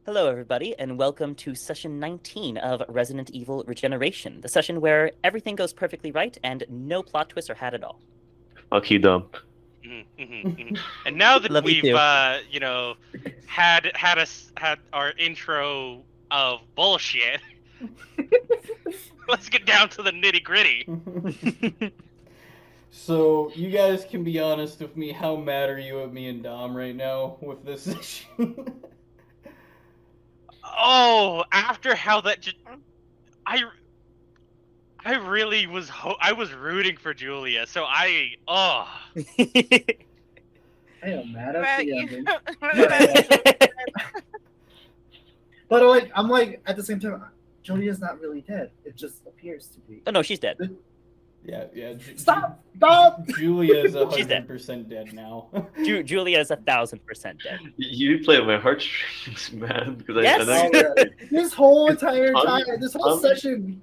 Hello, everybody, and welcome to session 19 of Resident Evil Regeneration, the session where everything goes perfectly right and no plot twists are had at all. Fuck you, dumb. And now that Love you we've too. had our intro of bullshit, let's get down to the nitty gritty. So, you guys can be honest with me. How mad are you at me and Dom right now with this issue? Oh, after how that just, I really was I was rooting for Julia, so I am mad at Well, the you- ending. Well, But like, I'm like, at the same time, Julia's not really dead. It just appears to be. Oh no, she's dead. yeah. Stop! Julia is She's dead. 100% dead now. Julia is 1,000% dead. You play with my heartstrings, man. Because Yes! I know. Oh, yeah. This whole entire Tommy- time, this whole Tommy- session.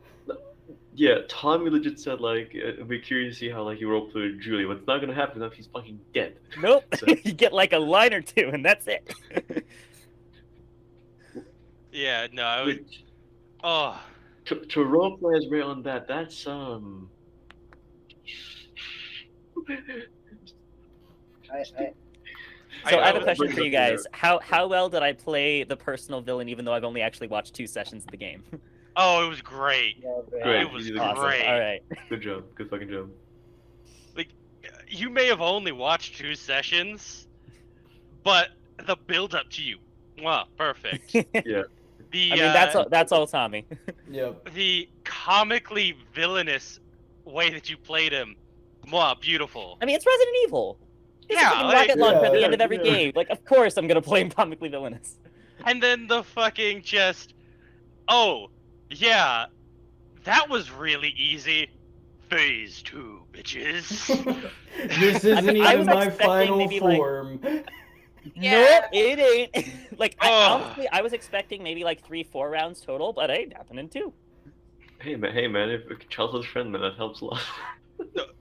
Yeah, Tommy legit said like, "We're curious to see how like you roleplay with Julie. What's not gonna happen if he's fucking dead." Nope, So- you get like a line or two, and that's it. yeah, no, I was Which, oh. to roleplay as right on that, that's So I have a I- question for you guys. How well did I play the personal villain, even though I've only actually watched 2 sessions of the game? Oh, it was great. Great. It was You did Awesome. great. All right. Good job. Good fucking job. You may have only watched 2 sessions, but the build up to you, wow, perfect. Yeah. The I mean, that's all Tommy. Yep. the comically villainous way that you played him, wow, beautiful. I mean, it's Resident Evil. This Yeah, is fucking like- rocket launcher at the Yeah, end of every yeah. game. Like, of course I'm gonna play him comically villainous. And then the fucking just, oh, yeah, that was really easy. Phase 2, bitches. This isn't mean, I even was my expecting final maybe, like- form. Yeah. Nope, it ain't. Like, Oh. honestly, I was expecting maybe like 3-4 rounds total, but it ain't happening too. Hey man, if a childhood friend, man, that helps a lot.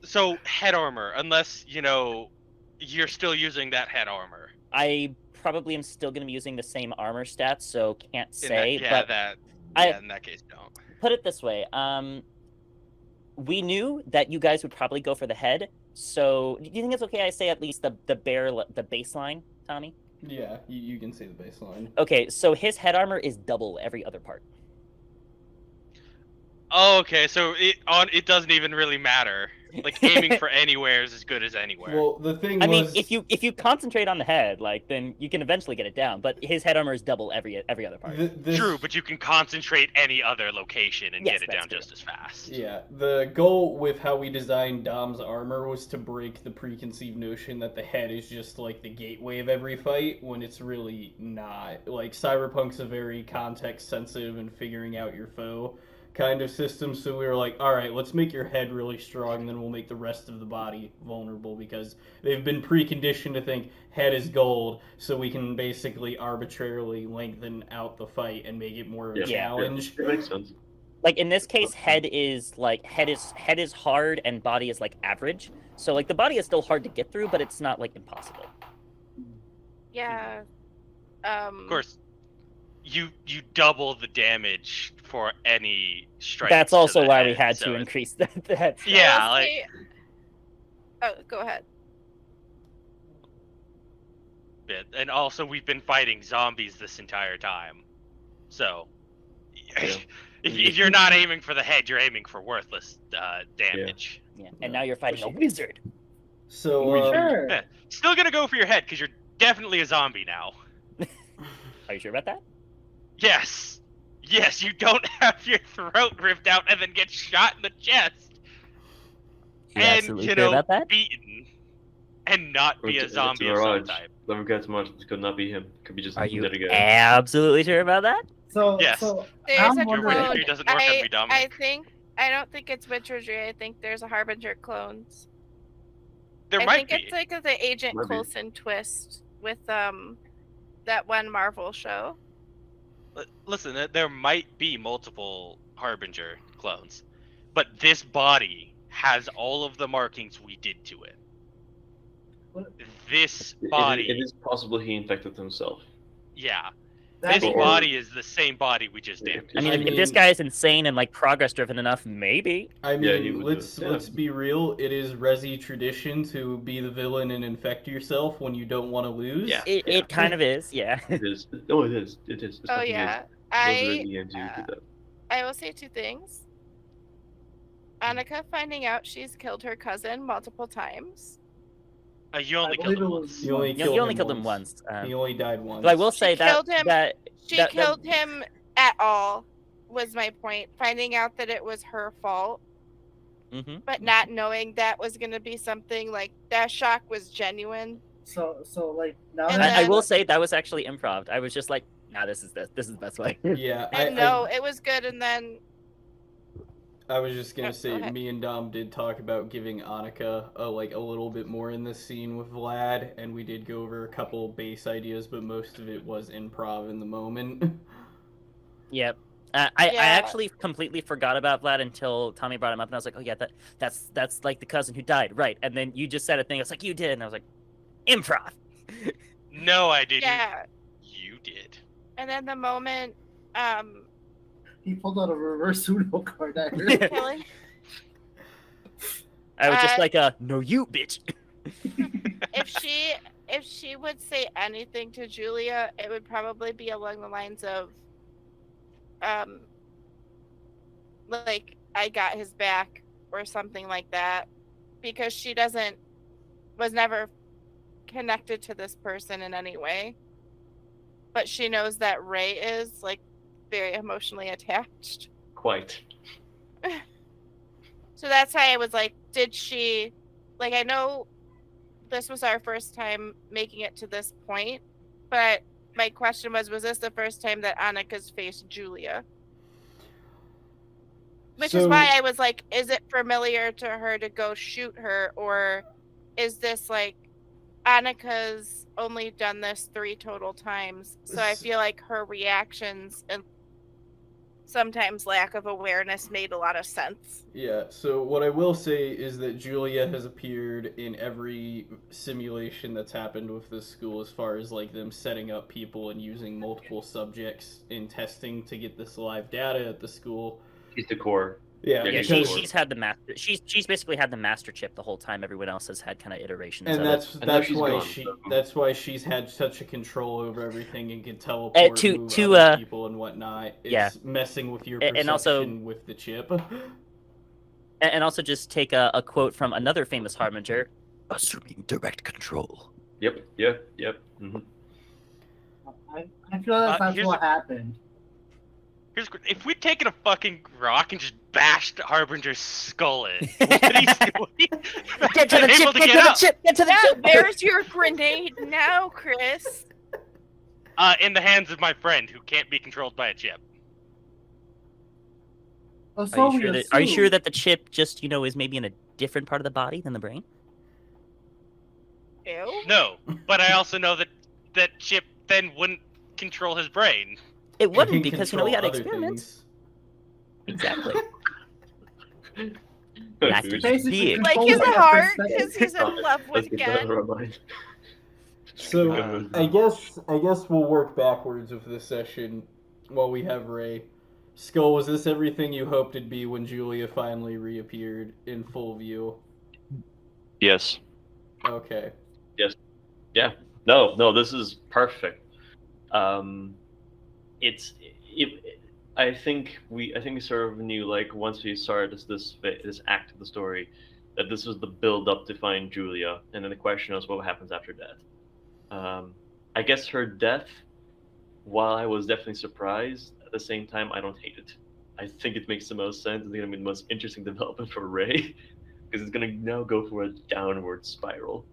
So, head armor, unless, you're still using that head armor. I probably am still gonna be using the same armor stats, so can't In say. that, but in that case, don't. put it this way: we knew that you guys would probably go for the head. So, do you think it's okay I say at least the baseline, Tommy? Yeah, you can say the baseline. Okay, so his head armor is double every other part. Oh, okay, so it doesn't even really matter. Like, aiming for anywhere is as good as anywhere. Well, the thing I mean, was, if you concentrate on the head, like then you can eventually get it down. But his head armor is double every other part. this, True, but you can concentrate any other location and Yes, get it that's down true. just as fast. Yeah, the goal with how we designed Dom's armor was to break the preconceived notion that the head is just like the gateway of every fight, when it's really not. Like, Cyberpunk's a very context sensitive and figuring out your foe kind of system, so we were like, alright, let's make your head really strong, then we'll make the rest of the body vulnerable, because they've been preconditioned to think head is gold, so we can basically arbitrarily lengthen out the fight and make it more of a Yeah. challenge. It makes sense. Like in this case, head is hard and body is like average. So like the body is still hard to get through, but it's not like impossible. Yeah. Of course, you double the damage for any strike. That's also why we had to increase the head. stat. Yeah, like Honestly- Oh, go ahead. bit. And also, we've been fighting zombies this entire time. So, if you're not aiming for the head, you're aiming for worthless damage. Yeah. And now you're fighting a wizard. So, Sure. Yeah. Still gonna go for your head, because you're definitely a zombie now. Are you sure about that? Yes! Yes, you don't have your throat ripped out and then get shot in the chest. You And, absolutely sure about that? beaten. And not be a It's zombie of some Mirage. type. Don't forget too much. It could not be him. Could be just Are you dead again. absolutely sure about that? So, Yes. so There's I'm a Your wondering. clone. history doesn't work on me, Dominic. I don't think it's witchery. I think there's a harbinger clones. There I might think be. it's like the Agent Might be. Coulson twist with that one Marvel show. Listen, there might be multiple Harbinger clones, but this body has all of the markings we did to it. What? This It body, is possible he infected himself. yeah. That This Or- body is the same body we just Yeah. damaged. I mean, if this guy is insane and like progress driven enough, maybe. I Yeah, he mean, would do let's it. Yeah. let's be real. It is Resi tradition to be the villain and infect yourself when you don't want to lose. Yeah. It kind of is, yeah. It is. Oh, it is. It is. It Oh fucking yeah, is. Those are the I games you do that. I will say two things. Annika finding out she's killed her cousin multiple times. You only I killed believe him it once. was You only once. You only killed him once. He only died once. But I will She say that killed him. that She that- killed him at all was my point. Finding out that it was her fault, but not knowing that was gonna be something like that shock was genuine. So like now And that I will say that was actually improv. I was just like, nah, this is the best way. Yeah, And no, it was good. And then I was just gonna Go say, ahead. me and Dom did talk about giving Annika a little bit more in this scene with Vlad, and we did go over a couple base ideas, but most of it was improv in the moment. Yep. I Yeah. actually completely forgot about Vlad until Tommy brought him up, and I was like, oh yeah, that's like the cousin who died, right? And then you just said a thing. It's like you did, and I was like, improv. No, I didn't. yeah, You did. and then the moment he pulled out a reverse Uno card at her. killing I was just Uh, like, no, you bitch. if she would say anything to Julia, it would probably be along the lines of like I got his back or something like that, because she was never connected to this person in any way, but she knows that Ray is like very emotionally attached. Quite. So that's why I was like, did she, like, I know this was our first time making it to this point, but my question was this the first time that Annika's faced Julia? Which is why I was like, is it familiar to her to go shoot her, or is this like Annika's only done this 3 total times? So I feel like her reactions and sometimes lack of awareness made a lot of sense. Yeah, so what I will say is that Julia has appeared in every simulation that's happened with this school, as far as like them setting up people and using multiple subjects in testing to get this live data at the school. He's the core. Yeah, Yeah, Yeah, because, she's had the master. She's basically had the master chip the whole time. Everyone else has had kind of iterations. and of it. And now she's gone, so- that's why she's had such a control over everything and can teleport, to- move to, other people and whatnot. It's yeah. messing with your And perception also- with the chip. And also just take a quote from another famous harbinger: "Assuming direct control." Yep. Mm-hmm. I feel like that's here's what a- happened. If we'd taken a fucking rock and just bashed Harbinger's skull in, what he's doing? Get to the chip! Able to Get to get the up. chip! Get to the Yeah, chip! there's your grenade now, Chris. In the hands of my friend who can't be controlled by a chip. Oh, so we Are you sure assume. that the chip just is maybe in a different part of the body than the brain? Ew. No, but I also know that chip then wouldn't control his brain. It It wouldn't can because control we had other experiments. things. Exactly. Dude, Basically, Big. Like control his like a heart, perspective. because he's in love Let's with get that out of Gen. our mind. So Uh, I guess we'll work backwards with this session while we have Ray. Skull, was this everything you hoped it'd be when Julia finally reappeared in full view? Yes. Okay. No, this is perfect. I think we sort of knew, like, once we started this act of the story, that this was the build up to find Julia, and then the question was what happens after death. I guess her death, while I was definitely surprised, at the same time I don't hate it. I think it makes the most sense. It's gonna be the most interesting development for Ray, because it's gonna now go for a downward spiral.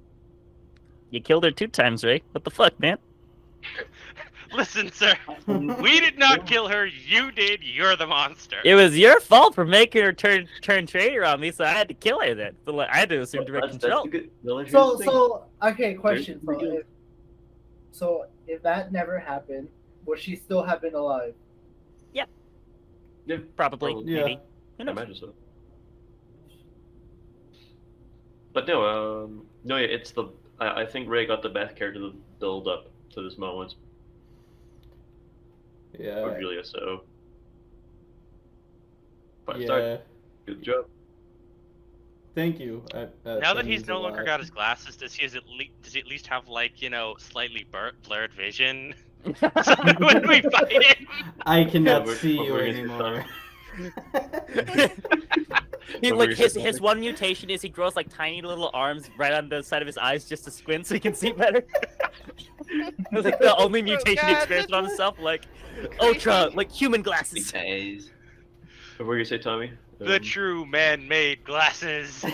You killed her 2 times, Ray. What the fuck, man? Listen, sir, we did not kill her. You did. You're the monster. It was your fault for making her turn traitor on me, so I had to kill her then. So I had to assume direct control. good. Well, here's So, the thing. so okay, question. Very- So if that never happened, would she still have been alive? Yeah, Probably, Probably. Yeah. maybe. Who I knows? imagine so. But no, yeah, it's I think Ray got the best character to build up to this moment. Or Yeah. Julia, so 5 Yeah. star. Good job. Thank you. Now that he's means a no longer lot. got his glasses, does he at least have like, slightly blurred vision? So that when we fight him, I cannot What see you were you gonna say, anymore. He, What like were you saying, his one mutation is he grows like tiny little arms right on the side of his eyes just to squint so he can see better. It's like the only mutation he God, experienced this on is himself, like ultra, like human glasses. Days. What were you gonna say, Tommy? the true man-made glasses.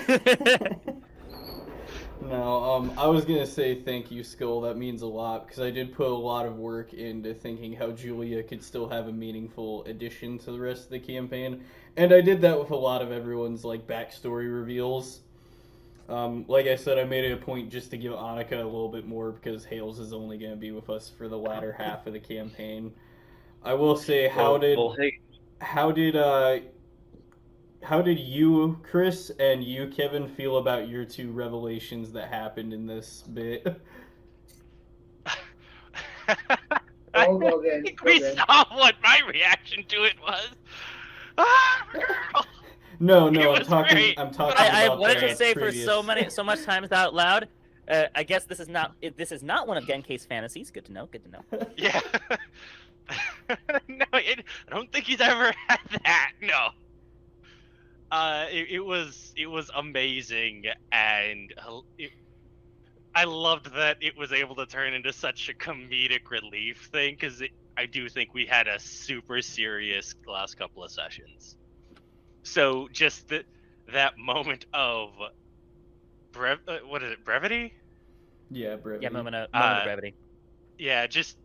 No, I was gonna say thank you, Skull. That means a lot because I did put a lot of work into thinking how Julia could still have a meaningful addition to the rest of the campaign, and I did that with a lot of everyone's like backstory reveals. Like I said, I made it a point just to give Annika a little bit more because Hales is only gonna be with us for the latter half of the campaign. I will say, how did you, Chris, and you, Kevin, feel about your two revelations that happened in this bit? I Oh, go again. think Go we again. saw what my reaction to it was. Ah, girl. No, It I'm was talking. great. I'm talking I about wanted the to say previous... for so much times out loud. I guess this is not one of Genki's fantasies. Good to know. Good to know. Yeah. No, I don't think he's ever had that. No. It was amazing, and I loved that it was able to turn into such a comedic relief thing because I do think we had a super serious last couple of sessions. So just that moment of what is it, brevity? Yeah, brevity. Yeah, moment of brevity. Yeah, just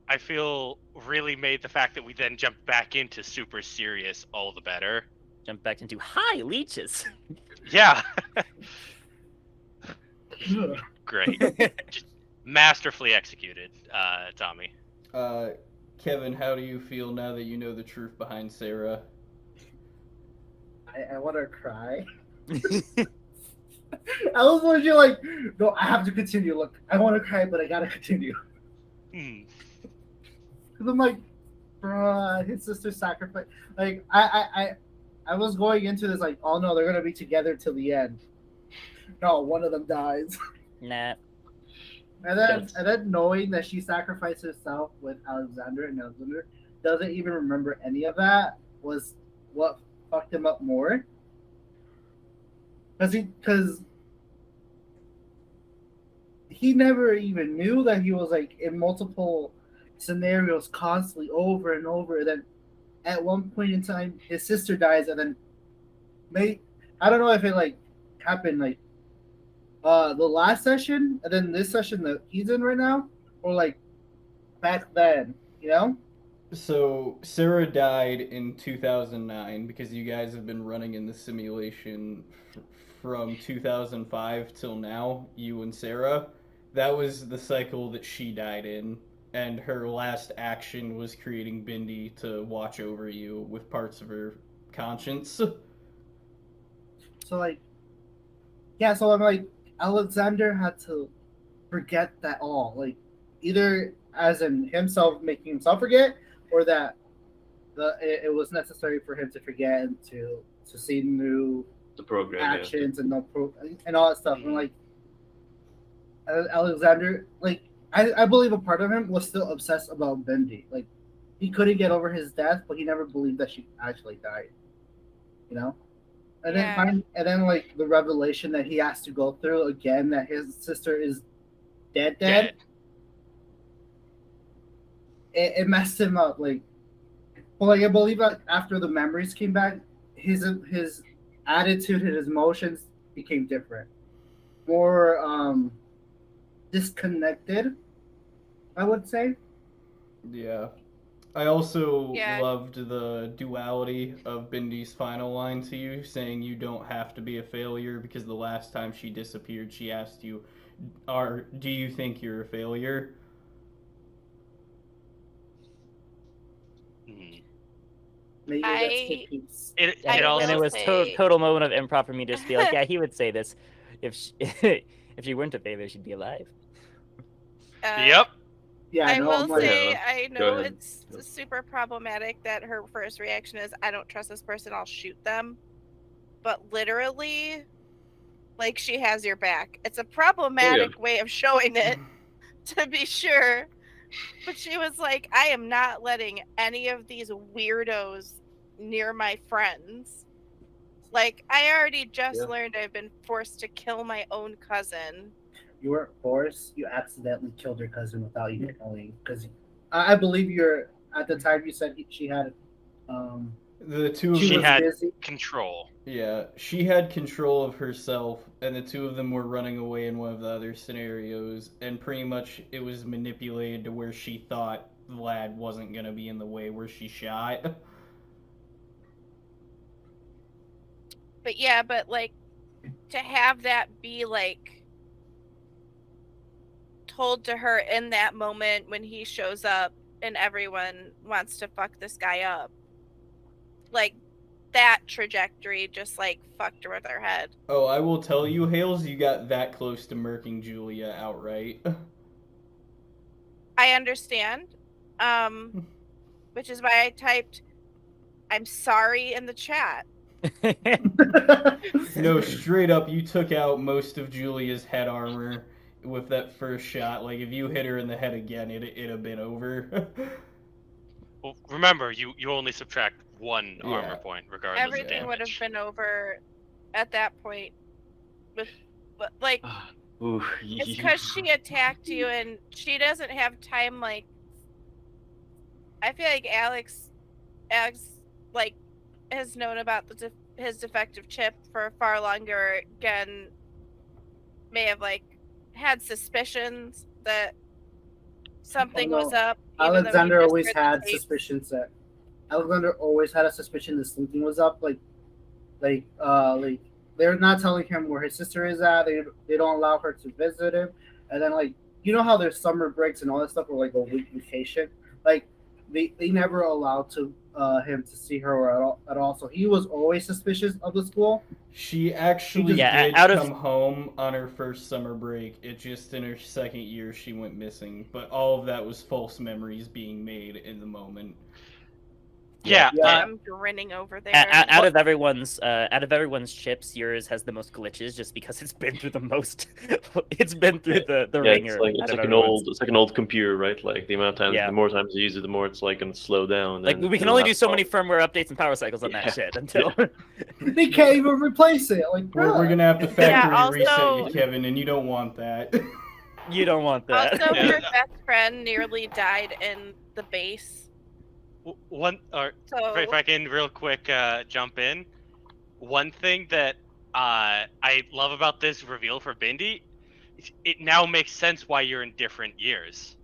I feel really made the fact that we then jumped back into super serious all the better. Jump back into hi leeches. Yeah. Great. Just masterfully executed, Tommy. Kevin, how do you feel now that you know the truth behind Sarah? I want to cry. I was legit like, no, I have to continue. Look, I want to cry, but I gotta continue. Because I'm like, bruh, his sister sacrificed. Like, I was going into this like, oh no, they're gonna be together till the end. No, one of them dies. Nah. And then knowing that she sacrificed herself with Alexander, and Alexander doesn't even remember any of that was what fucked him up more. Because he never even knew that he was like in multiple scenarios constantly over and over. And then at one point in time, his sister dies, and then I don't know if it like happened like the last session and then this session that he's in right now, or like back then, you know? So Sarah died in 2009 because you guys have been running in the simulation from 2005 till now, you and Sarah. That was the cycle that she died in, and her last action was creating Bindi to watch over you with parts of her conscience. So like, yeah, so I'm like, Alexander had to forget that all, like either as in himself making himself forget, or that it was necessary for him to forget and to see new the program actions and and all that stuff. And like Alexander, like I believe a part of him was still obsessed about Bindi. Like he couldn't get over his death, but he never believed that she actually died. You know? And then like the revelation that he has to go through again, that his sister is dead. It messed him up. Like, well, like I believe that after the memories came back, his attitude and his emotions became different, more disconnected, I would say. Yeah. I also Yeah. loved the duality of Bindi's final line to you, saying you don't have to be a failure, because the last time she disappeared, she asked you, do you think you're a failure? Maybe that's the piece. It also And it was total moment of improv for me just to be like, yeah, he would say this if she, if she weren't a failure, she'd be alive. Yep. Yeah, I no, will I'm like, say, Yeah, I go know ahead. it's super problematic that her first reaction is, I don't trust this person, I'll shoot them. But literally, like, she has your back. It's a problematic way of showing it, to be sure. But she was like, I am not letting any of these weirdos near my friends. Like, I already just Yeah. learned I've been forced to kill my own cousin. you weren't forced. You accidentally killed your cousin without you knowing. Because I believe you're at the time you said she had. The two of She She was had busy. control. Yeah, she had control of herself, and the two of them were running away in one of the other scenarios, and pretty much it was manipulated to where she thought Vlad wasn't gonna be in the way where she shot. But yeah, but like, to have that be like told to her in that moment when he shows up and everyone wants to fuck this guy up, like, that trajectory just like fucked her with her head. Oh, I will tell you, Hales, you got that close to murking Julia outright. I understand, which is why I typed, I'm sorry in the chat. No, straight up, you took out most of Julia's head armor with that first shot. Like, if you hit her in the head again, it'd have been over. Well, remember, you only subtract one Yeah. armor point regardless of Everything damage. would have been over at that point. With, but like, Ooh, it's because she attacked you and she doesn't have time. Like, I feel like Alex like has known about his defective chip for far longer. Again, may have like had suspicions that something was up. Even though he Alexander just always heard the had tape. suspicions that Alexander always had a suspicion that something was up. Like they're not telling him where his sister is at. They don't allow her to visit him. And then like you know how there's summer breaks and all that stuff or like a week vacation. Like they never allowed him to see her at all. So he was always suspicious of the school. She actually Yeah, did out of- come home on her first summer break. It just in her second year she went missing. But all of that was false memories being made in the moment. Yeah, I'm grinning over there. Out of everyone's chips, yours has the most glitches just because it's been through the most. It's been through the yeah, ringer. it's like an old computer, right? Like the amount of times, Yeah. the more times you use it, the more it's like gonna slow down. Like and we can it'll only have do so many problems. firmware updates and power cycles on that Yeah. shit until They can't even replace it. Like We're gonna have to Yeah, factory reset also- you, Kevin, and you don't want that. you don't want that. Also, Yeah. her best friend nearly died in the base. one or So if I can real quick jump in, one thing that I love about this reveal for Bindi, it now makes sense why you're in different years.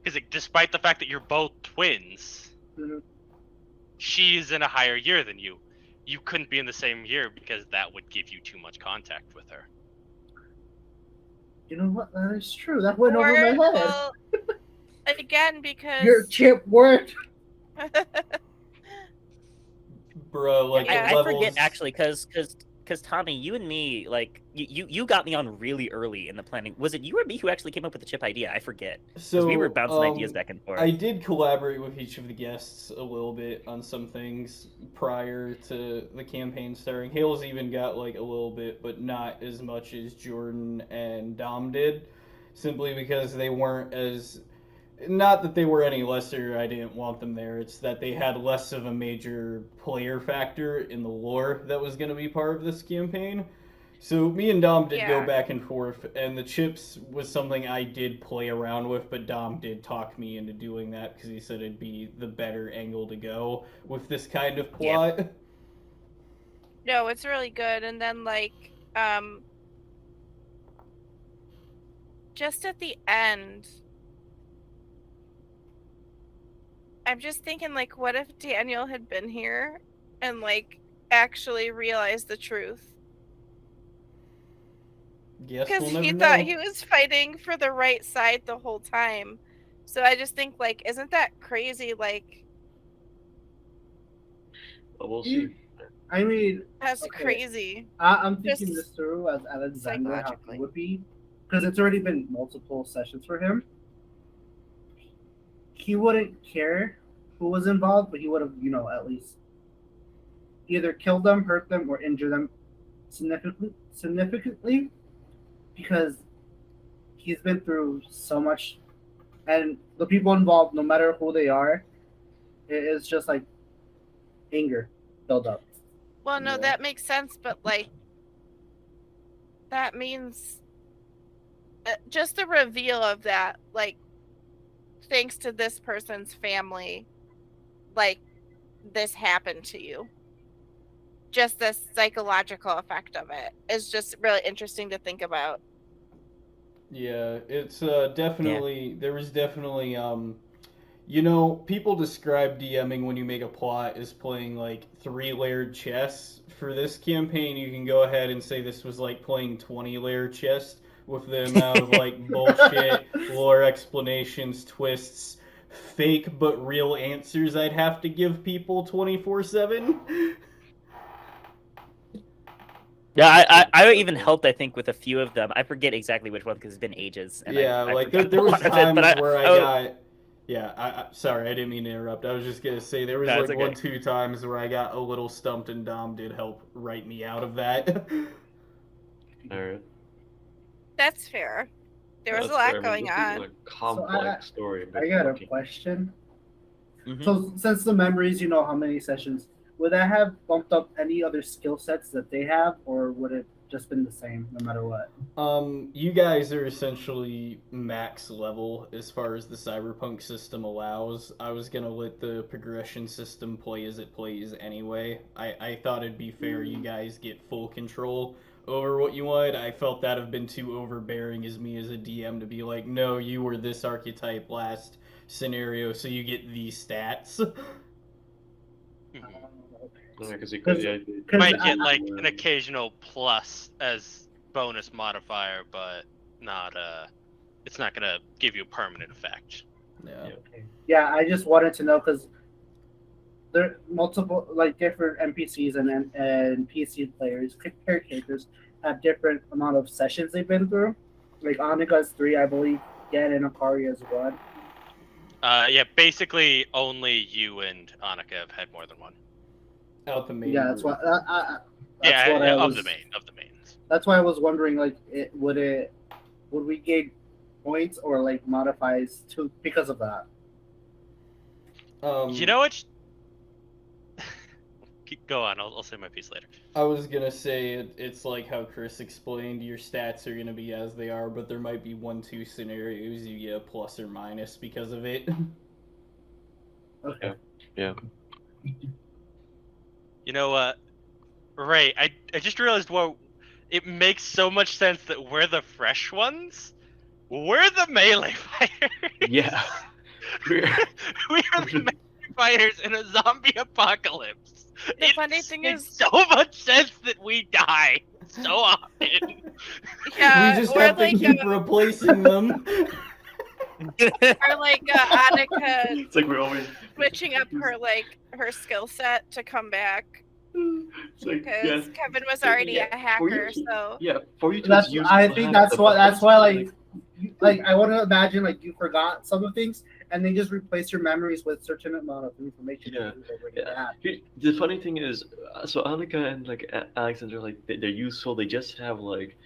Because despite the fact that you're both twins, Mhm. she's in a higher year than you. You couldn't be in the same year because that would give you too much contact with her. You know what? That is true. That went over or, my head. well, again, because Your chip worked. Bro, like Yeah, I levels. forget actually, because Tommy, you and me, like you got me on really early in the planning. Was it you or me who actually came up with the chip idea? I forget. Because So we were bouncing ideas back and forth. I did collaborate with each of the guests a little bit on some things prior to the campaign starting. Hales even got like a little bit, but not as much as Jordan and Dom did, simply because they weren't as. Not that they were any lesser, I didn't want them there. It's that they had less of a major player factor in the lore that was going to be part of this campaign. So me and Dom did go Yeah. back and forth, and the chips was something I did play around with, but Dom did talk me into doing that because he said it'd be the better angle to go with this kind of plot. no, it's really good. And then like, just at the end, I'm just thinking, like, what if Daniel had been here and like actually realized the truth? Guess Because we'll never he know. thought he was fighting for the right side the whole time. So I just think, like, isn't that crazy? Like, But we'll see. I mean, that's Okay. crazy. I'm thinking Just this through as Alexander how psychologically. it would be, because it's already been multiple sessions for him. He wouldn't care who was involved, but he would have, at least either killed them, hurt them, or injured them significantly, because he's been through so much, and the people involved, no matter who they are, it is just like anger build up. Well, no, Yeah. that makes sense, but like that means just the reveal of that, like thanks to this person's family, like this happened to you. Just the psychological effect of it is just really interesting to think about. Yeah, it's definitely there was definitely people describe DMing when you make a plot as playing like 3-layered chess. For this campaign, you can go ahead and say this was like playing 20-layer chess with the amount of like bullshit, lore explanations, twists, fake but real answers I'd have to give people 24/7. Yeah, I even helped, I think, with a few of them. I forget exactly which one because it's been ages. And Yeah, I like forgot there a was lot of it, times but where I got. Yeah, sorry, I didn't mean to interrupt. I was just gonna say there was No, like it's okay. 1-2 times where I got a little stumped, and Dom did help write me out of that. Alright. That's fair. There was a That's lot fair. I mean, going this on. is a complex story. but I got a fucking- question. Mhm. So since the memories, how many sessions, would that have bumped up any other skill sets that they have, or would it just been the same no matter what? You guys are essentially max level as far as the cyberpunk system allows. I was gonna let the progression system play as it plays anyway. I thought it'd be fair you guys get full control over what you want. I felt that'd have been too overbearing as me as a DM to be like, no, you were this archetype last scenario, so you get these stats. Mhm. Yeah, 'cause you could, yeah, You Cause might I- get like an occasional plus as bonus modifier, but not it's not gonna give you a permanent effect. Yeah. Yeah, I just wanted to know because there are multiple, like different NPCs and PC players, characters have different amount of sessions they've been through. Like Annika's 3, I believe. Gen and Akari is 1. Yeah, basically only you and Annika have had more than one. Out the main Yeah, that's group. what. Yeah, what I of was, the mains. That's why I was wondering, like, would we gain points or like modifies to because of that? You know what? Go on. I'll say my piece later. I was gonna say it's like how Chris explained. Your stats are gonna be as they are, but there might be 1-2 scenarios you get a plus or minus because of it. Okay. Yeah. You know what? Right. I just realized it makes so much sense that we're the fresh ones. We're the melee fighters. Yeah. we are the melee fighters in a zombie apocalypse. The funny thing makes is- so much sense that we die so often. Yeah, we just or have to like keep replacing them. or like Annika It's like we're always. switching up her skill set to come back It's like, because yeah. Kevin was already Yeah, a hacker. So Yeah, for you to That's. use I to think have that's the why. That's buttons, why like I want to imagine like you forgot some of things and then just replace your memories with certain amount of information. Yeah. that you already Yeah. had. The funny thing is, so Annika and like Alexander, like they're useful. They just have like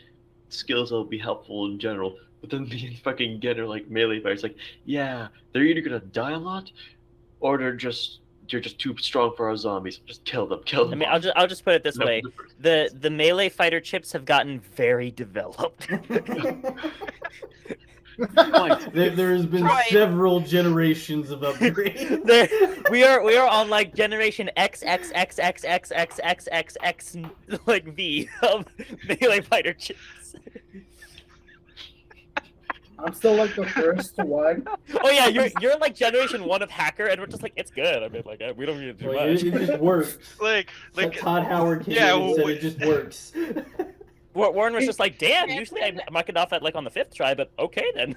skills that will be helpful in general. But then the fucking Getter like melee fighters, like yeah, they're either gonna die a lot, or you're just too strong for our zombies. Just kill them. Kill I them. mean, off. I'll just put it this No, way: the melee fighter chips have gotten very developed. There's been Right. several generations of upgrades. we are on like generation XXXXXXXXX like V of melee fighter chips. I'm still like the first one. Oh yeah, you're like generation 1 of hacker, and we're just like it's good. I mean, like we don't need to do Like, much. it just works. like Todd Howard came yeah, in and said we- it just works. Warren was just like, damn. Usually I mark it off at like on the 5th try, but okay then.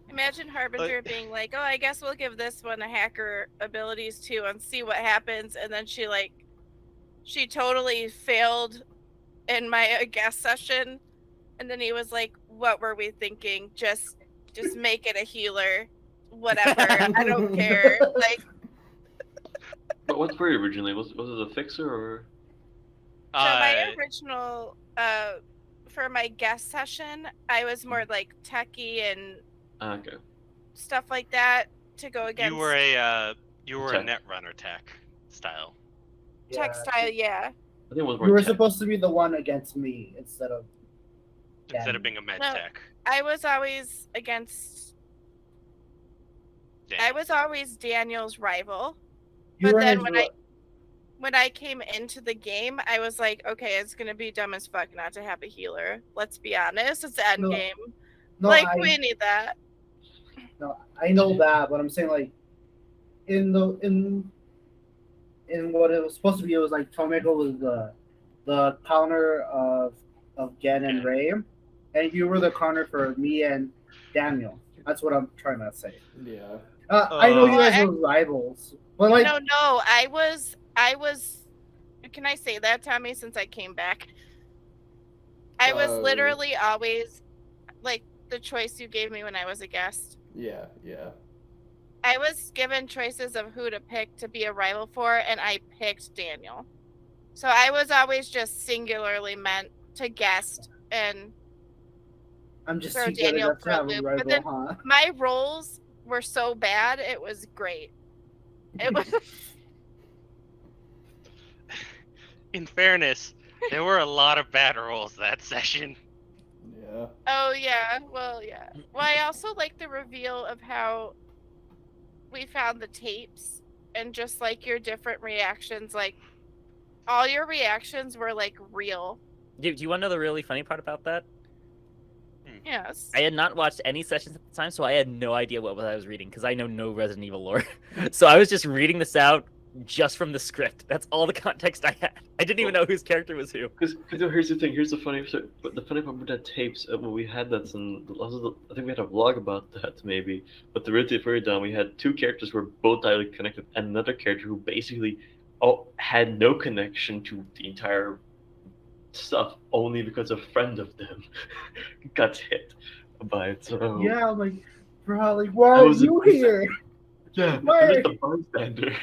imagine Harbinger being like, "Oh, I guess we'll give this one a hacker abilities too, and see what happens." And then she totally failed in my guest session, And then he was like, "What were we thinking? Just make it a healer, whatever. I don't care." Like, But what were you originally? Was it a fixer or? so my original, for my guest session, I was more like techie and Okay. stuff like that to go against. You were a Tech. netrunner tech style. textile, yeah. I think it was more You were tech. supposed to be the one against me instead of. Instead of being a med No. tech. I was always against. Daniel. I was always Daniel's rival. You But were then his when I came into the game, I was like, okay, it's gonna be dumb as fuck not to have a healer. Let's be honest, it's end No, game. No, like I, we need that. no, I know that, but I'm saying like, in what it was supposed to be, it was like Tomeko was the counter of Gen and Okay. Ray, and you were the counter for me and Daniel. That's what I'm trying to say. Yeah. I know you Well, guys were rivals, but like, No, I was. Can I say that, Tommy? Since I came back, I was literally always like the choice you gave me when I was a guest. Yeah. I was given choices of who to pick to be a rival for, and I picked Daniel. So I was always just singularly meant to guest, and I'm just throw too good Daniel enough to for a have a loop. rival, But then huh? my roles were so bad, it was great. It was. In fairness, there were a lot of bad rolls that session. Yeah. Oh yeah, well yeah. Well, I also like the reveal of how we found the tapes and just like your different reactions. Like all your reactions were like real. Do you want to know the really funny part about that? Yes. I had not watched any sessions at the time, so I had no idea what I was reading because I know no Resident Evil lore. So I was just reading this out just from the script. That's all the context I had. I didn't even know whose character was who. Because here's the thing. Here's the funny. But the funny part with that tapes. When we had that, I think we had a vlog about that maybe. But the really further down, we had two characters who were both directly connected, and another character who basically had no connection to the entire stuff, only because a friend of them got hit by it. So Yeah, I'm like, bro, like, why are you here? Yeah, Why I'm are just a bystander.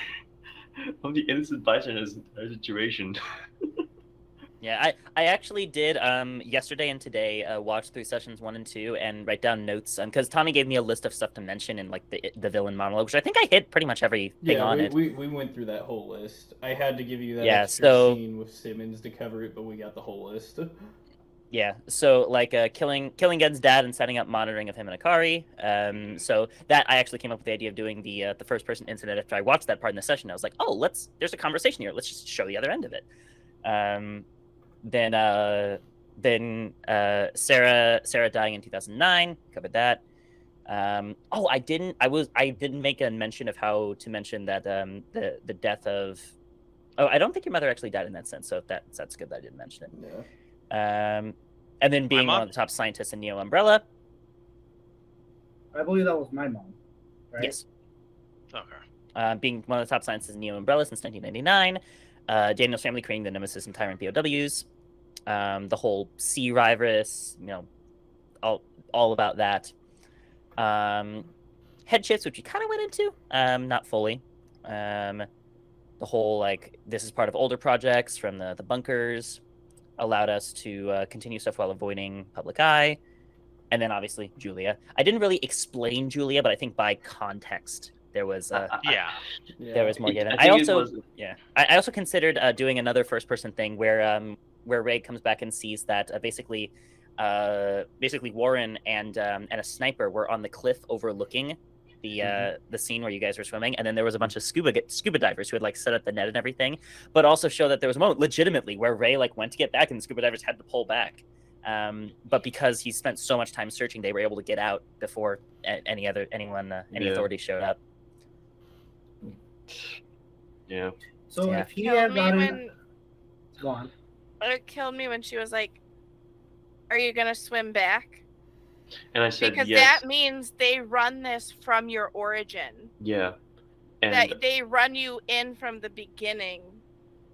I'm the innocent bystander in this situation. Yeah, I actually did yesterday and today watch through sessions 1 and 2 and write down notes because Tommy gave me a list of stuff to mention in like the villain monologue, which I think I hit pretty much everything on it. We went through that whole list. I had to give you that Yeah, extra so- scene with Simmons to cover it, but we got the whole list. Yeah, so like killing Gen's dad and setting up monitoring of him and Akari. So that I actually came up with the idea of doing the first person incident after I watched that part in the session. I was like, oh, there's a conversation here. Let's just show the other end of it. Then Sarah dying in 2009, covered that. I didn't make a mention of how to mention that the death of. Oh, I don't think your mother actually died in that sense. So that's good that I didn't mention it. Yeah. And then being My mom- one of the top scientists in Neo Umbrella. I believe that was my mom, right? Yes. Okay. Being one of the top scientists in Neo Umbrella since 1999. Daniel's family creating the Nemesis and Tyrant POWs. The whole sea virus, all about that. Head shifts, which we kind of went into, not fully. The whole like this is part of older projects from the bunkers, allowed us to continue stuff while avoiding public eye, and then obviously Julia. I didn't really explain Julia, but I think by context there was Yeah. there was more given. I think it I was- also considered doing another first person thing where Ray comes back and sees that basically Warren and a sniper were on the cliff overlooking the scene where you guys were swimming, and then there was a bunch of scuba divers who had like set up the net and everything, but also show that there was a moment legitimately where Ray like went to get back and the scuba divers had to pull back. But because he spent so much time searching, they were able to get out before any authorities showed up. Yeah. So Yeah. if he Killed had me gotten, when go on. it killed me when she was like, "Are you gonna swim back?" And I said Because yes. that means they run this from your origin. Yeah. And That they run you in from the beginning,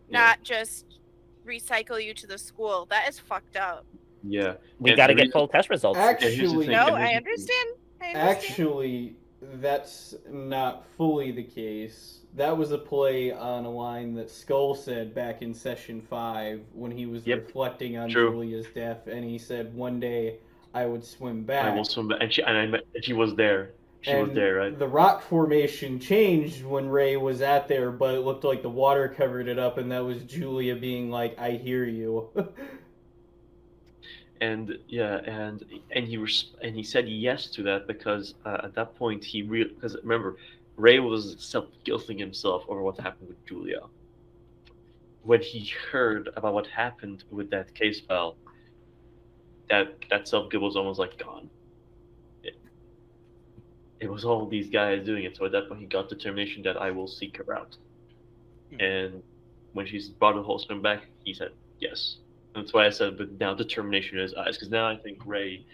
Yeah. not just recycle you to the school. That is fucked up. Yeah. We And got to the get reason- full test results. here's the Actually, thing, No, and I here's the thing. understand. I understand. Actually, that's not fully the case. That was a play on a line that Skull said back in session 5 when he was Yep. reflecting on True. Julia's death, and he said one day I would swim I back. will swim back, and she was there. She was And there, right? the rock formation changed when Ray was at there, but it looked like the water covered it up, and that was Julia being like, "I hear you." And yeah, and he said yes to that because at that point because remember, Ray was self-guilting himself over what happened with Julia. When he heard about what happened with that case file, that self-guilt was almost like gone. It was all these guys doing it. So at that point, he got determination that I will seek her out. And when she's brought the whole swim back, he said yes. And that's why I said, but now determination in his eyes, because now I think Ray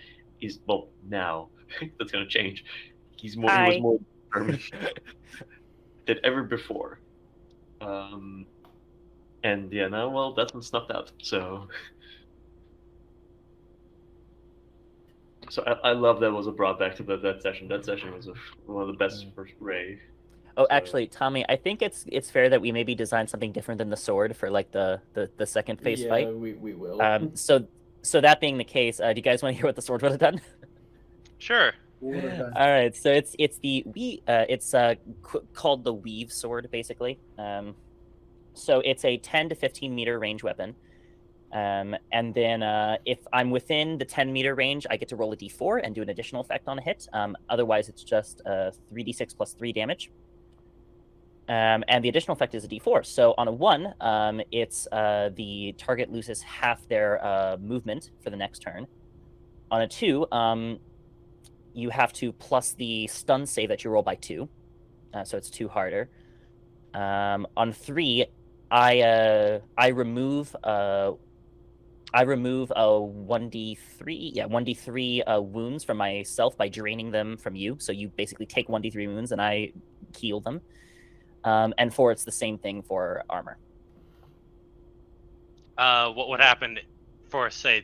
is now that's gonna change. He was more determined than ever before. And yeah, now that's been snuffed out. So I love that was brought back to that session. That session was one of the best for Ray. Oh, So- actually, Tommy, I think it's fair that we maybe design something different than the sword for like the second phase yeah, fight. we will. So that being the case, do you guys want to hear what the sword would have done? Sure. What would've done? All right, so it's called the weave sword basically. So it's a 10 to 15 meter range weapon. And then if I'm within the 10-meter range, I get to roll a d4 and do an additional effect on a hit. Otherwise, it's just 3d6 plus 3 damage. And the additional effect is a d4. So on a 1, it's the target loses half their movement for the next turn. On a 2, you have to plus the stun save that you roll by 2. So it's 2 harder. On 3, I remove a 1d3 wounds from myself by draining them from you. So you basically take 1d3 wounds and I heal them. And 4, it's the same thing for armor. What would happen for, say,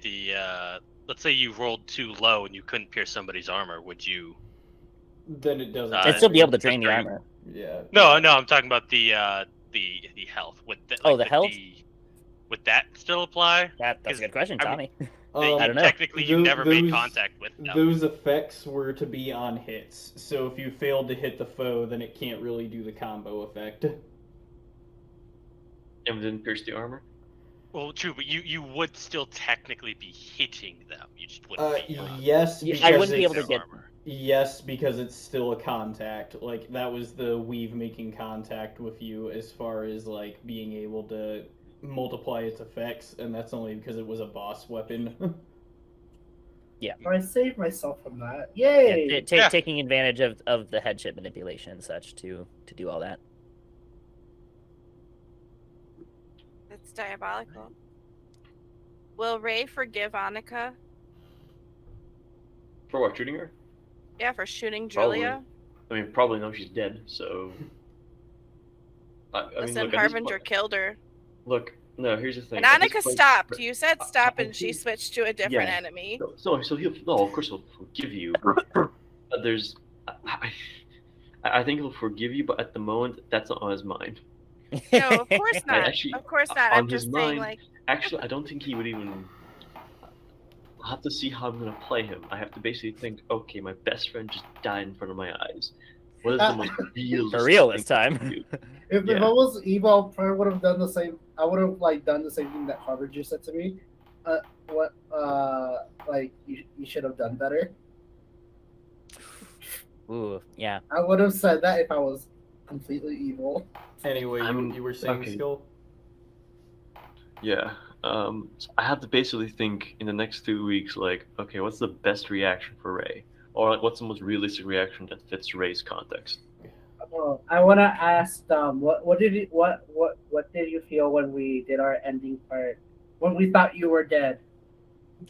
let's say you rolled too low and you couldn't pierce somebody's armor? Would you? Then it doesn't. It'd still be able to Just drain the drain. armor. Yeah. No, I'm talking about the health. The health? Would that still apply? That's a good question, I mean- Tommy. That I don't know. Technically, you never made contact with them. Those effects were to be on hits. So if you failed to hit the foe, then it can't really do the combo effect. And didn't pierce the armor. Well, true, but you would still technically be hitting them. You just wouldn't be. Yes, Yeah, because I wouldn't be able their to get. armor. Yes, because it's still a contact. Like, that was the weave making contact with you as far as, like, being able to multiply its effects, and that's only because it was a boss weapon. I saved myself from that. Yay! Taking advantage of the headship manipulation and such to do all that. It's diabolical. Will Ray forgive Annika? For what, shooting her? Yeah, for shooting Probably. Julia. I mean, probably now she's dead. So. I mean, Listen, look, at this Harbinger point- killed her. Look, no. Here's the thing. And at this Annika point- stopped. You said stop, I and she think- switched to a different Yeah. enemy. So of course he'll forgive you. But I think he'll forgive you, but at the moment that's not on his mind. No, of course not. actually, Of course not. on I'm his just saying, mind- like, Actually, I don't think he would even. I'll have to see how I'm gonna play him. I have to basically think, okay, my best friend just died in front of my eyes. What is the most realistic For real thing this to time. do? If Yeah. I was Evo, I probably would have done the same. I would have done the same thing that Harbinger said to me. You should have done better. Ooh, yeah. I would have said that if I was completely evil. Anyway, I'm- you were saying, okay. Skull? Yeah. So I have to basically think in the next 2 weeks, like, okay, what's the best reaction for Ray, or like, what's the most realistic reaction that fits Ray's context? I want to ask what did you feel when we did our ending part when we thought you were dead?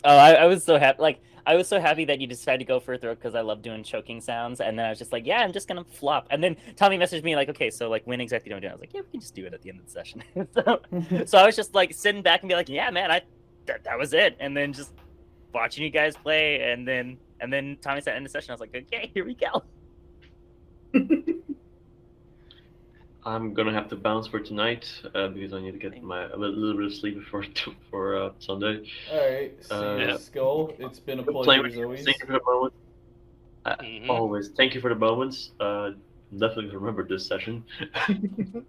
Oh, I was so happy. Like, I was so happy that you decided to go for a throat because I love doing choking sounds. And then I was just like, yeah, I'm just gonna flop. And then Tommy messaged me like, okay, so like, when exactly do I do it? I was like, yeah, we can just do it at the end of the session. So I was just like sitting back and be like, yeah, man, that was it. And then just watching you guys play, and then Tommy said end the session. I was like, okay, here we go. I'm gonna have to bounce for tonight because I need to get a little bit of sleep before for Sunday. All right, see you, Yeah. Skull. It's been a Good pleasure playing as with you. always. Thank you for the moments. Mhm. Always. Thank you for the moments. Definitely gonna remember this session.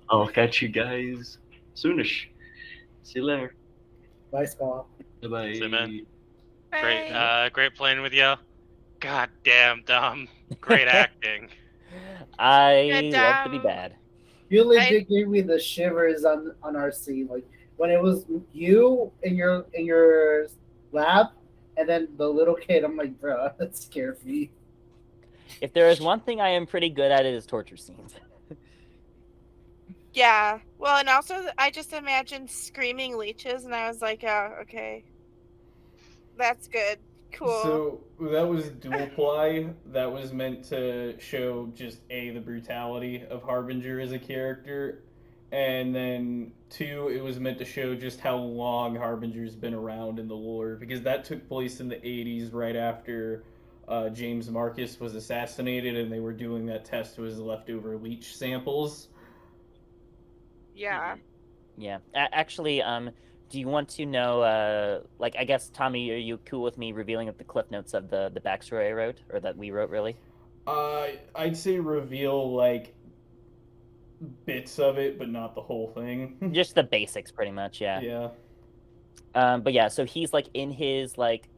I'll catch you guys soonish. See you later. Bye, Skull. Bye See you, man. bye. Great, great playing with you. God damn, Dom. Great acting. I Good, love to be um, bad. You legit gave me the shivers on our scene, like when it was you in your lab, and then the little kid. I'm like, bro, that scared me. If there is one thing I am pretty good at, it is torture scenes. Yeah. Well, and also I just imagined screaming leeches, and I was like, oh, okay, that's good, cool. So that was dual ply. That was meant to show just the brutality of Harbinger as a character, and then 2, it was meant to show just how long Harbinger's been around in the lore, because that took place in the 80s, right after James Marcus was assassinated, and they were doing that test with his leftover leech samples. Yeah. Yeah. Actually, do you want to know? Like, I guess Tommy, are you cool with me revealing the cliff notes of the backstory I wrote, or that we wrote, really? I'd say reveal like bits of it, but not the whole thing. Just the basics, pretty much. Yeah. Yeah. But yeah, so he's like in his like,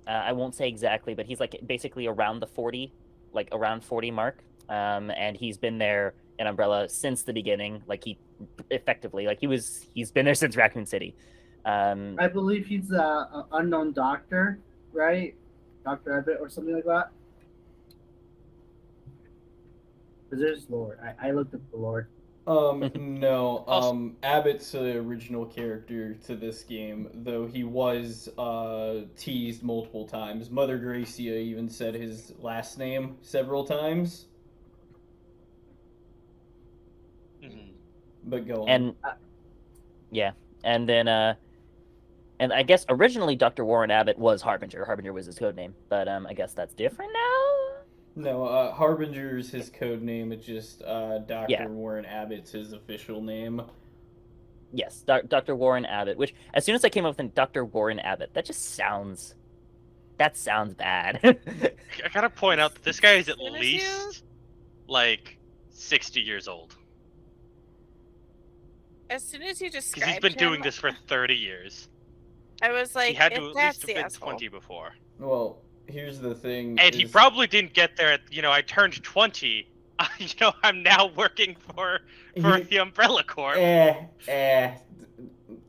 I won't say exactly, but he's like basically around the 40, like around 40 mark. And he's been there in Umbrella since the beginning. Like he effectively, like he's been there since Raccoon City. I believe he's an unknown doctor, right? Dr. Abbott or something like that. Because there's Lord. I looked up the Lord. No. Also- Abbott's the original character to this game, though he was teased multiple times. Mother Gracia even said his last name several times. Mhm. But go on. And yeah, and then and I guess originally Dr. Warren Abbott was Harbinger. Harbinger was his code name, but I guess that's different now. No, Harbinger's his code name. It's just Dr. Yeah. Warren Abbott's his official name. Yes, Dr. Warren Abbott. Which, as soon as I came up with Dr. Warren Abbott, that sounds bad. I gotta point out that this guy is at Soon as least like 60 years old. As soon as you Because described he's been doing him, this for 30 years. I was like, He had to if at that's least have the been asshole. 20 before. Well, here's the thing. And he probably didn't get there at, I turned 20. I'm now working for the Umbrella Corp.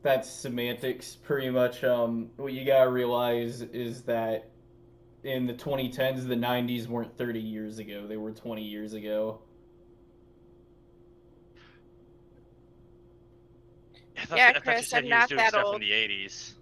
That's semantics, pretty much. What you gotta realize is that in the 2010s, the 90s weren't 30 years ago; they were 20 years ago. I thought Yeah, I thought you Chris, said I'm he was not doing that stuff old. in the 80s.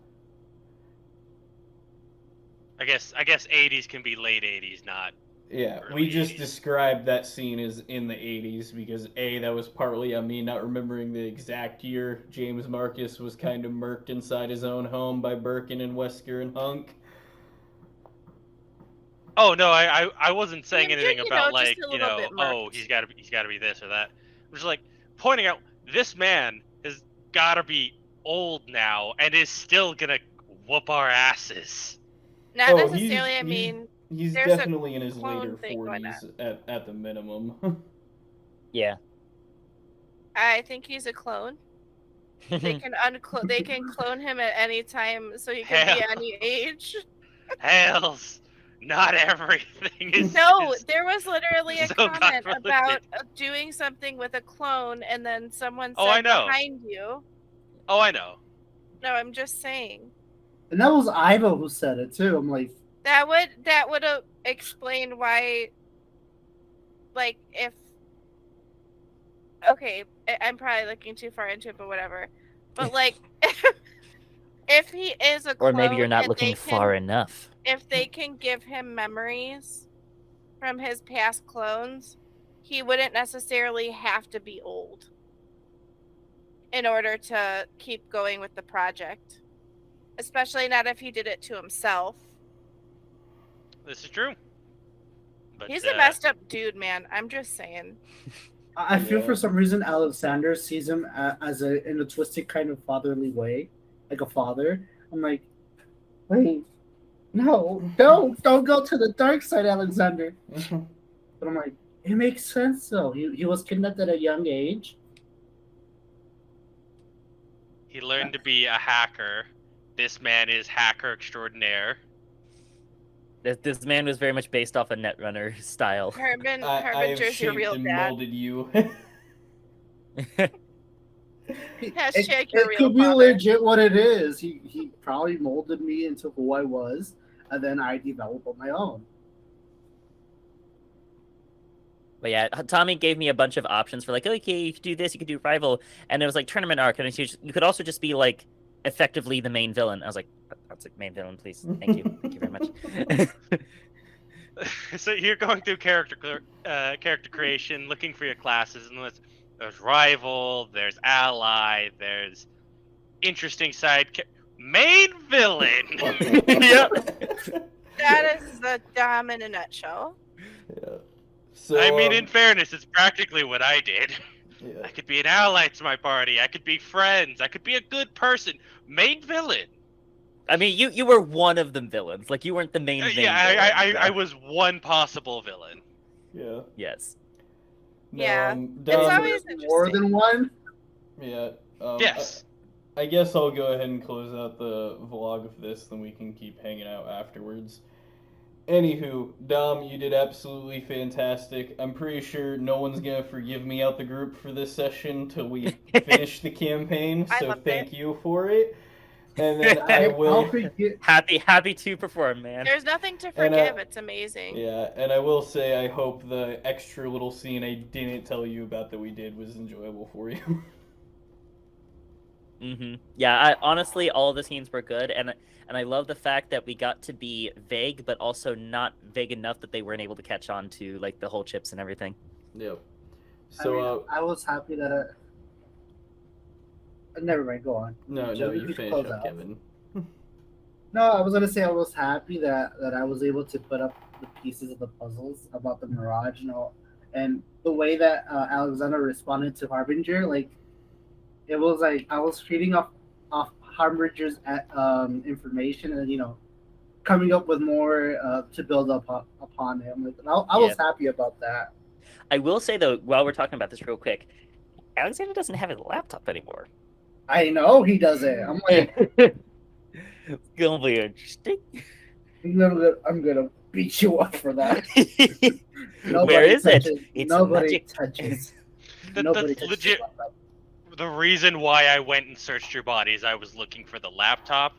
I guess 80s can be late 80s, not. Yeah, Early we just 80s. described that scene as in the 80s because that was partly on me not remembering the exact year. James Marcus was kind of murked inside his own home by Birkin and Wesker and Hunk. Oh no, I wasn't saying Yeah, anything just about a like little bit oh marked. he's got to be this or that. I'm just like pointing out this man has got to be old now and is still gonna whoop our asses. Not Oh, necessarily. I mean, he's there's a definitely in his clone later thing going 40s at the minimum. Yeah. I think he's a clone. They can They can clone him at any time, so he can be Hell. any age. Hells, not everything is. No, is- there was literally a so comment God-related. about doing something with a clone, and then someone said Oh, I know. behind you. Oh, I know. No, I'm just saying. And that was Ivo who said it too. I'm like, That would have explained why, like, if. Okay, I'm probably looking too far into it, but whatever. But like, if he is a clone, Or maybe you're not and looking they far can, enough. if they can give him memories from his past clones, he wouldn't necessarily have to be old in order to keep going with the project. Especially not if he did it to himself. This is true. But, He's a messed up dude, man. I'm just saying. I feel Yeah. for some reason Alexander sees him as in a twisted kind of fatherly way, like a father. I'm like, wait, no, don't go to the dark side, Alexander. But I'm like, it makes sense though. He was kidnapped at a young age. He learned to be a hacker. This man is hacker extraordinaire. This man was very much based off a Netrunner style. I've Harbinger's your shaped real and dad. molded you. Hashtag It your real could be father. legit what it is. He probably molded me into who I was, and then I developed on my own. But yeah, Tommy gave me a bunch of options for like, okay, you could do this, you could do rival, and it was like tournament arc, and you could also just be like effectively the main villain. I was like, that's a main villain, please. Thank you very much. So you're going through character creation, looking for your classes, and there's rival, there's ally, there's interesting main villain. Yep. That is the Dom in a nutshell. Yeah. So, I mean, in fairness, it's practically what I did. yeah. I could be an ally to my party. I could be friends. I could be a good person. Main villain. I mean, you were one of them villains. Like you weren't the main villain. I was one possible villain. Yeah. Yes. No, Yeah. Dom, It's always More interesting. than one. yeah. Yes. I guess I'll go ahead and close out the vlog of this, then we can keep hanging out afterwards. Anywho, Dom, you did absolutely fantastic. I'm pretty sure no one's gonna forgive me out the group for this session till we finish the campaign, I so loved thank you for it. And then I I'll will, forget. Happy to perform, man. There's nothing to And, forgive. It's amazing. yeah, and I will say I hope the extra little scene I didn't tell you about that we did was enjoyable for you. Yeah, honestly, all the scenes were good, and I love the fact that we got to be vague, but also not vague enough that they weren't able to catch on to like the whole chips and everything. Yep. I So, mean, I was happy that. Never mind. Go on. no, Joe, you could finish close up, out. Kevin. No, I was gonna say I was happy that I was able to put up the pieces of the puzzles about the Mirage and all, and the way that Alexander responded to Harbinger, like it was like I was feeding off Harbinger's information and coming up with more to build up upon him. Like, I was happy about that. I will say though, while we're talking about this real quick, Alexander doesn't have his laptop anymore. I know he does it. I'm like, It's gonna be interesting. I'm gonna beat you up for that. Where is it? touches- It's nobody magic. touches. That's Nobody touches legit. the laptop. The reason why I went and searched your bodies, I was looking for the laptop.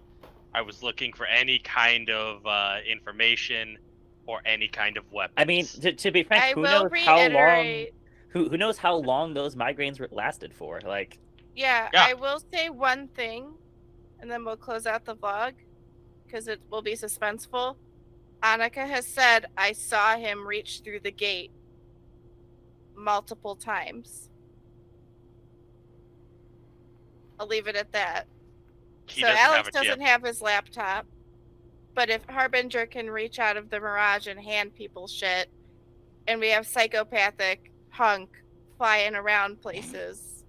I was looking for any kind of information or any kind of weapons. I mean, to be frank, I who will knows how long? reiterate. Who knows how long those migraines lasted for? Like, Yeah, Yeah. I will say one thing, and then we'll close out the vlog because it will be suspenseful. Annika has said, I saw him reach through the gate multiple times. I'll leave it at that. He So doesn't Alex have a chip. doesn't have his laptop, but if Harbinger can reach out of the Mirage and hand people shit, and we have psychopathic Hunk flying around places,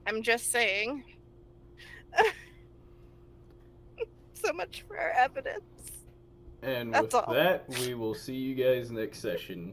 I'm just saying. So much for our evidence. And That's with all. that, we will see you guys next session.